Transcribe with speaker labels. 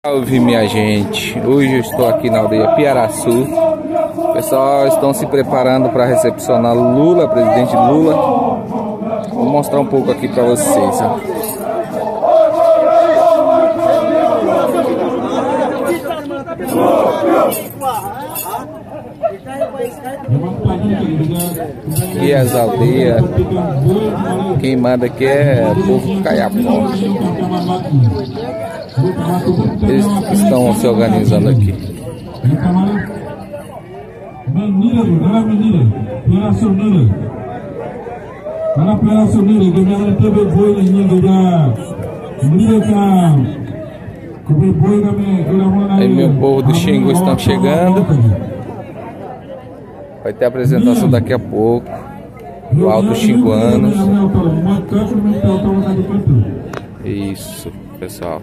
Speaker 1: Salve, minha gente, hoje eu estou aqui na aldeia Piaraçu. O pessoal estão se preparando para recepcionar Lula, presidente Lula. Vou mostrar um pouco aqui para vocês, ó. Aqui as aldeias, quem manda aqui é o povo Caiapó. Eles estão se organizando aqui. Aí meu povo do Xingu estão chegando. Vai ter apresentação daqui a pouco do Alto Xinguanos. Isso, pessoal.